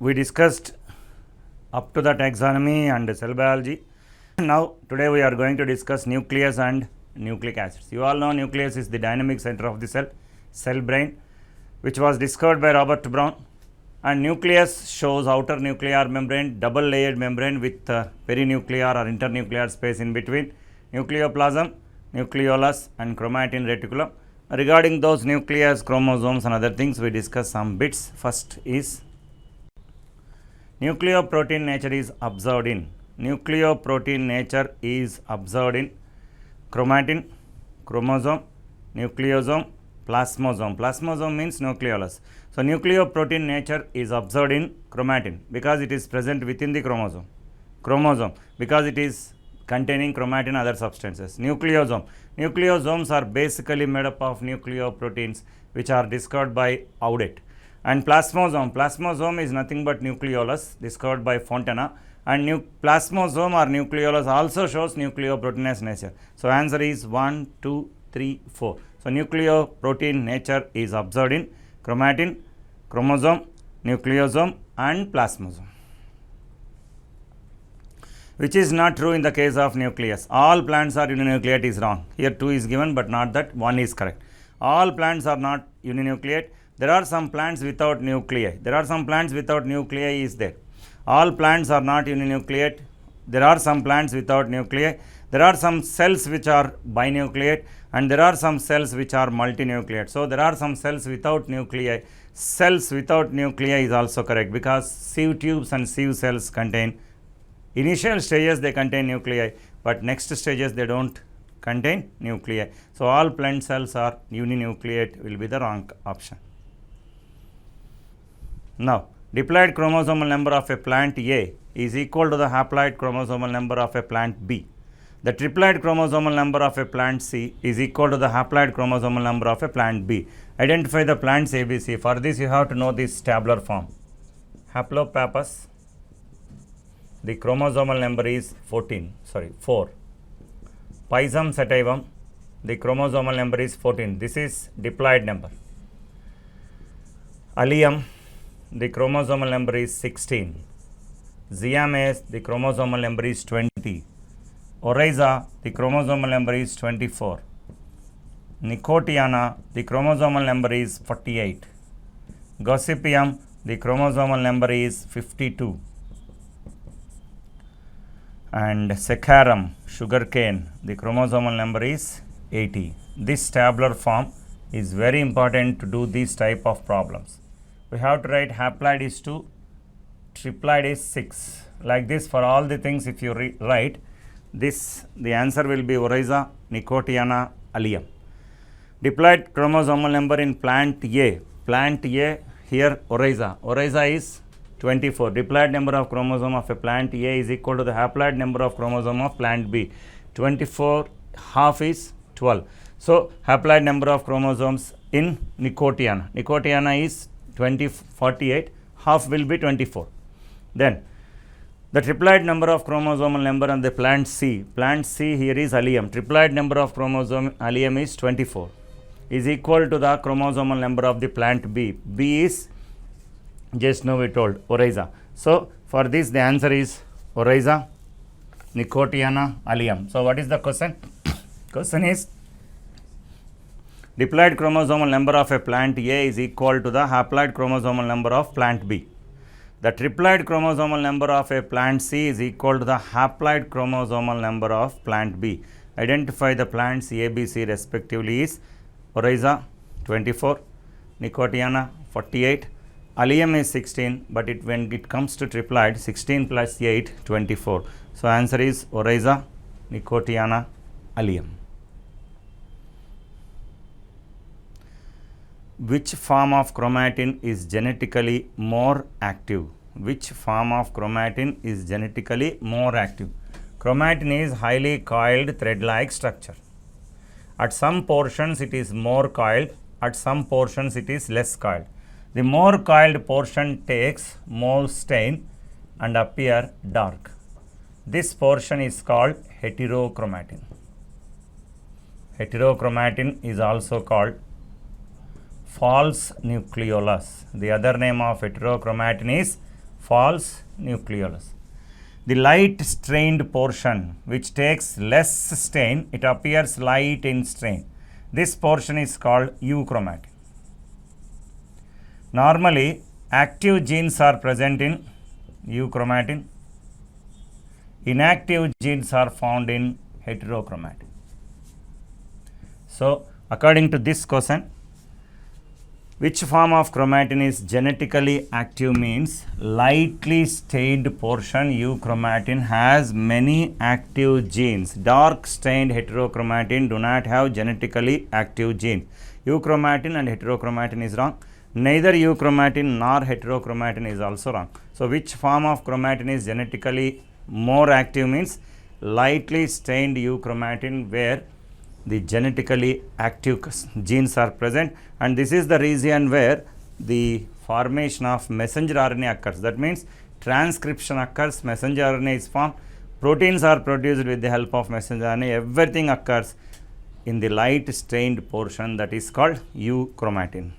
we discussed up to the taxonomy and cell biology. Now today we are going to discuss nucleus and nucleic acids. You all know nucleus is the dynamic center of the cell brain, which was discovered by Robert Brown, and nucleus shows outer nuclear membrane, double layered membrane with perinuclear or internuclear space in between, nucleoplasm, nucleolus and chromatin reticulum. Regarding those nucleus, chromosomes and other things, we discuss some bits. First is nucleoprotein nature is observed in chromatin, chromosome, nucleosome, plasmosome. Plasmosome means nucleolus. So nucleoprotein nature is observed in chromatin because it is present within the chromosome because it is containing chromatin other substances. Nucleosomes are basically made up of nucleoproteins which are discovered by Audet. And plasmosome is nothing but nucleolus discovered by Fontana, and plasmosome or nucleolus also shows nucleoproteinous nature. So answer is 1, 2, 3, 4. So nucleoprotein nature is observed in chromatin, chromosome, nucleosome and plasmosome, which is not true in the case of nucleus. All plants are uninucleate is wrong. Here 2 is given, but not that, 1 is correct. All plants are not uninucleate. There are some plants without nuclei. Is there. All plants are not uninucleate. There are some plants without nuclei. There are some cells which are binucleate, and there are some cells which are multinucleate. So there are some cells without nuclei. Cells without nuclei is also correct because sieve tubes and sieve cells contain, initial stages they contain nuclei, but next stages they don't contain nuclei. So all plant cells are uninucleate will be the wrong option. Now, diploid chromosomal number of a plant A is equal to the haploid chromosomal number of a plant B. The triploid chromosomal number of a plant C is equal to the haploid chromosomal number of a plant B. Identify the plants ABC. For this, you have to know this tabular form. Haplopappus, the chromosomal number is 4. Pisum sativum, the chromosomal number is 14. This is diploid number. Allium, the chromosomal number is 16. Zeames, the chromosomal number is 20. Oryza, the chromosomal number is 24. Nicotiana, the chromosomal number is 48. Gossypium, the chromosomal number is 52. And Saccharum, sugarcane, the chromosomal number is 80. This tabular form is very important to do these type of problems. We have to write haploid is 2, triploid is 6. Like this, for all the things, if you write this, the answer will be Oryza, Nicotiana, Allium. Diploid chromosomal number in plant A. Here Oryza is 24. Diploid number of chromosome of a plant A is equal to the haploid number of chromosome of plant B. 24 half is 12. So haploid number of chromosomes in Nicotiana is 48, half will be 24. Then the triploid number of chromosomal number on the plant C here is Allium. Triploid number of chromosome Allium is 24 is equal to the chromosomal number of the plant B. B is just now we told Oryza. So for this the answer is Oryza, Nicotiana, Allium. So what is the question? Question is diploid chromosomal number of a plant A is equal to the haploid chromosomal number of plant B. The triploid chromosomal number of a plant C is equal to the haploid chromosomal number of plant B. Identify the plants A, B, C respectively is Oryza 24, Nicotiana 48, Allium is 16, but when it comes to triploid, 16 plus 8, 24. So answer is Oryza, Nicotiana, Allium. Which form of chromatin is genetically more active? Chromatin is highly coiled thread-like structure. At some portions it is more coiled, at some portions it is less coiled. The more coiled portion takes more stain and appear dark. This portion is called heterochromatin. Heterochromatin is also called false nucleolus. The other name of heterochromatin is false nucleolus. The light stained portion which takes less stain, it appears light in stain. This portion is called euchromatin. Normally, active genes are present in euchromatin. Inactive genes are found in heterochromatin. So, according to this question, which form of chromatin is genetically active means lightly stained portion euchromatin has many active genes. Dark stained heterochromatin do not have genetically active gene. Euchromatin and heterochromatin is wrong. Neither euchromatin nor heterochromatin is also wrong. So, which form of chromatin is genetically more active means lightly stained euchromatin where the genetically active genes are present, and this is the region where the formation of messenger RNA occurs. That means transcription occurs, messenger RNA is formed, proteins are produced with the help of messenger RNA, everything occurs in the light stained portion that is called euchromatin.